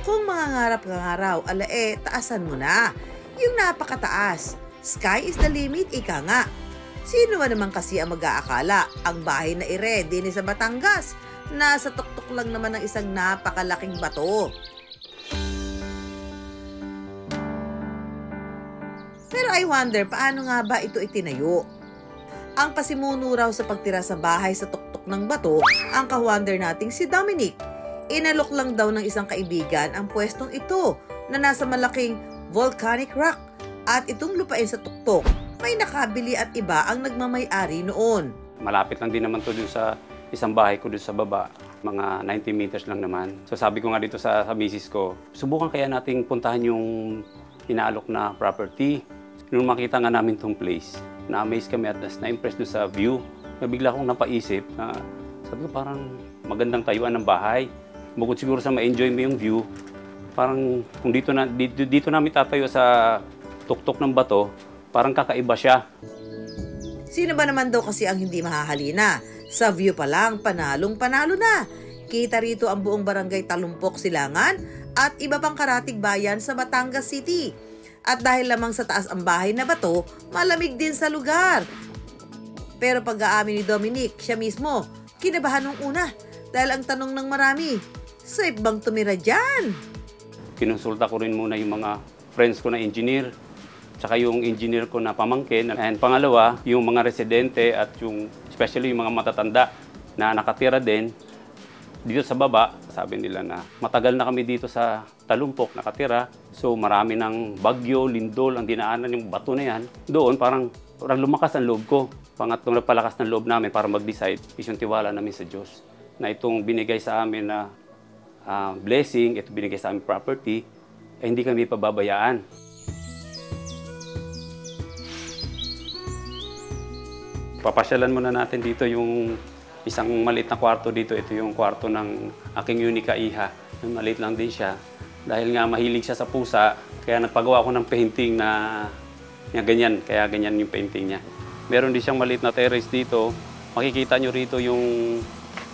Kung mangangarap ka nga raw, taasan mo na. Yung napakataas. Sky is the limit, ika nga. Sino ba naman kasi ang mag-aakala ang bahay na i-ready ni sa Batangas? Nasa tuktok lang naman ng isang napakalaking bato. Pero I wonder, paano nga ba ito itinayo? Ang pasimuno raw sa pagtira sa bahay sa tuktok ng bato, ang ka-wonder nating si Dominic. Inalok lang daw ng isang kaibigan ang pwestong ito na nasa malaking volcanic rock. At itong lupain sa tuktok, may nakabili at iba ang nagmamay-ari noon. Malapit lang din naman to dun sa isang bahay ko dun sa baba. Mga 90 meters lang naman. So sabi ko nga dito sa misis ko, subukan kaya nating puntahan yung inaalok na property. Nung makita nga namin tong place, na-amaze kami at na-impress dun sa view. Bigla akong napaisip na sabi ko parang magandang tayuan ng bahay. Bukod siguro sa ma-enjoy mo yung view, parang kung dito namin tatayo sa tuktok ng bato, parang kakaiba siya. Sino ba naman daw kasi ang hindi mahahalina? Sa view pa lang, panalong-panalo na. Kita rito ang buong barangay Talumpok, Silangan at iba pang karatig bayan sa Batangas City. At dahil lamang sa taas ang bahay na bato, malamig din sa lugar. Pero pag-aamin ni Dominic, siya mismo, kinabahan nung una. Dahil ang tanong ng marami, safe bang tumira dyan? Kinonsulta ko rin muna yung mga friends ko na engineer, tsaka yung engineer ko na pamangkin. And pangalawa, yung mga residente at yung especially yung mga matatanda na nakatira din dito sa baba. Sabi nila na matagal na kami dito sa Talumpok nakatira. So marami ng bagyo, lindol, ang dinaanan yung bato na yan. Doon parang lumakas ang loob ko. Pangatlong nagpalakas ng loob namin para mag-decide is yung tiwala namin sa Diyos. Na itong binigay sa amin na blessing, ito binigay sa amin property, hindi kami pababayaan. Papasyalan muna natin dito yung isang maliit na kwarto dito. Ito yung kwarto ng aking unika iha. Maliit lang din siya. Dahil nga mahilig siya sa pusa, kaya nagpagawa ko ng painting na ganyan. Kaya ganyan yung painting niya. Meron din siyang maliit na terrace dito. Makikita nyo rito yung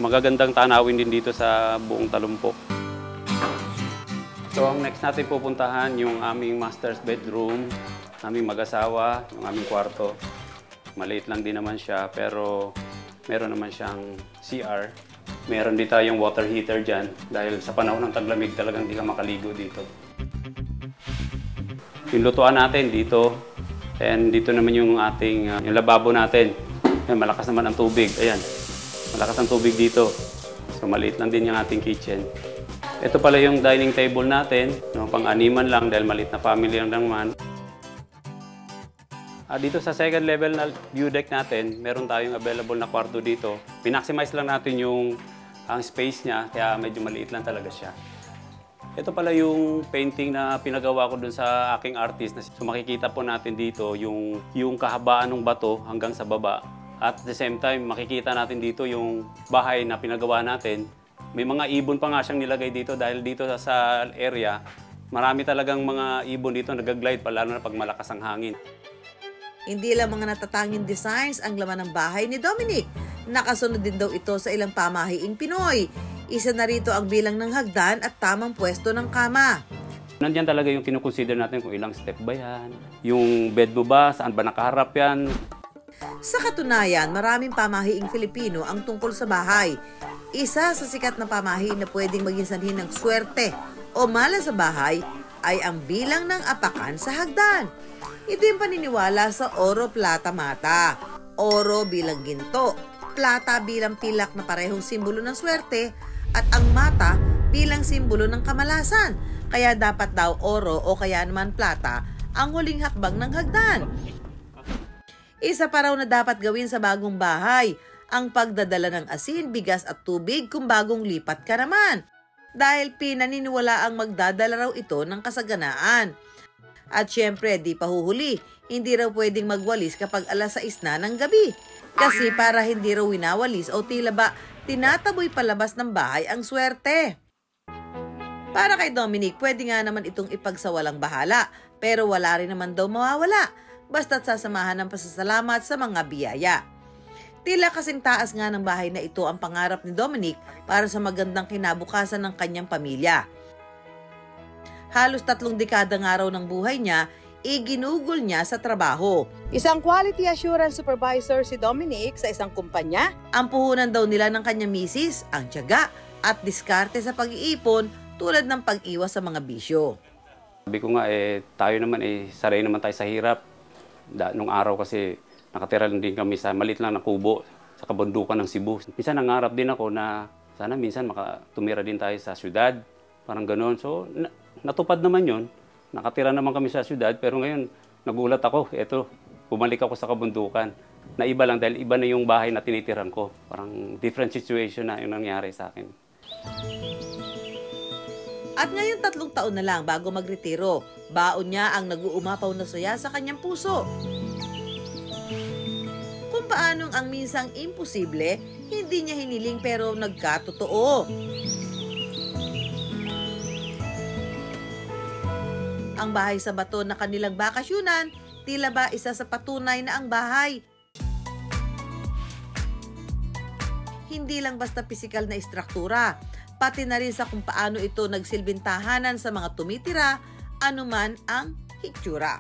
magagandang tanawin din dito sa buong Talumpok. So ang next natin pupuntahan yung aming master's bedroom, aming mag-asawa, yung aming kwarto. Maliit lang din naman siya, pero meron naman siyang CR. Meron din tayong water heater dyan dahil sa panahon ng taglamig talagang di ka makaligo dito. Yung lutuan natin dito, and dito naman yung ating yung lababo natin. Ayan, malakas naman ang tubig. Ayan, malakas ang tubig dito. So maliit lang din yung ating kitchen. Ito pala yung dining table natin, no, pang-animan lang dahil maliit na family lang naman. Dito sa second level na view deck natin, meron tayong available na kwarto dito. Pinaximize lang natin yung ang space niya, kaya medyo maliit lang talaga siya. Ito pala yung painting na pinagawa ko dun sa aking artist. So makikita po natin dito yung kahabaan ng bato hanggang sa baba. At at the same time, makikita natin dito yung bahay na pinagawa natin. May mga ibon pa nga siyang nilagay dito dahil dito sa area, marami talagang mga ibon dito nag-glide pa, lalo na pag malakas ang hangin. Hindi lang mga natatanging designs ang laman ng bahay ni Dominic. Nakasunod din daw ito sa ilang pamahiing Pinoy. Isa na rito ang bilang ng hagdan at tamang pwesto ng kama. Nandiyan talaga yung kinukonsider natin kung ilang step ba yan, yung bed mo ba, saan ba nakaharap yan. Sa katunayan, maraming pamahiing Filipino ang tungkol sa bahay. Isa sa sikat na pamahiin na pwedeng maging sanhin ng swerte o mala sa bahay ay ang bilang ng apakan sa hagdan. Ito yung paniniwala sa oro, plata, mata. Oro bilang ginto, plata bilang pilak na parehong simbolo ng swerte, at ang mata bilang simbolo ng kamalasan. Kaya dapat daw oro o kaya naman plata ang huling hakbang ng hagdan. Isa pa raw na dapat gawin sa bagong bahay ang pagdadala ng asin, bigas at tubig kung bagong lipat ka naman. Dahil pinaniniwala ang magdadala raw ito ng kasaganaan. At syempre, di pa huhuli, hindi raw pwedeng magwalis kapag alas 6 na ng gabi. Kasi para hindi raw winawalis o tila ba tinataboy palabas ng bahay ang swerte. Para kay Dominic, pwede nga naman itong ipagsawalang bahala, pero wala rin naman daw mawawala, basta't sasamahan ng pasasalamat sa mga biyaya. Tila kasing taas nga ng bahay na ito ang pangarap ni Dominic para sa magandang kinabukasan ng kanyang pamilya. Halos 3 dekada nga raw ng buhay niya, iginugol niya sa trabaho. Isang quality assurance supervisor si Dominic sa isang kumpanya. Ang puhunan daw nila ng kanyang misis, ang tiyaga at diskarte sa pag-iipon tulad ng pag-iwas sa mga bisyo. Sabi ko nga, tayo naman, saray naman tayo sa hirap. Nung araw kasi nakatira lang din kami sa maliit lang na kubo sa kabundukan ng Cebu. Minsan nangarap din ako na sana minsan makatumira din tayo sa syudad. Parang gano'n. So natupad naman yun. Nakatira naman kami sa syudad pero ngayon nagulat ako. Eto, bumalik ako sa kabundukan. Naiba lang dahil iba na yung bahay na tinitiran ko. Parang different situation na yung nangyari sa akin. At ngayon 3 taon na lang bago magretiro, baon niya ang nag-uumapaw na saya sa kanyang puso. Kung paanong ang minsang imposible, hindi niya hiniling pero nagkatotoo. Ang bahay sa bato na kanilang bakasyunan, tila ba isa sa patunay na ang bahay. Hindi lang basta pisikal na istruktura, pati na rin sa kung paano ito nagsilbing tahanan sa mga tumitira, anuman ang hitsura.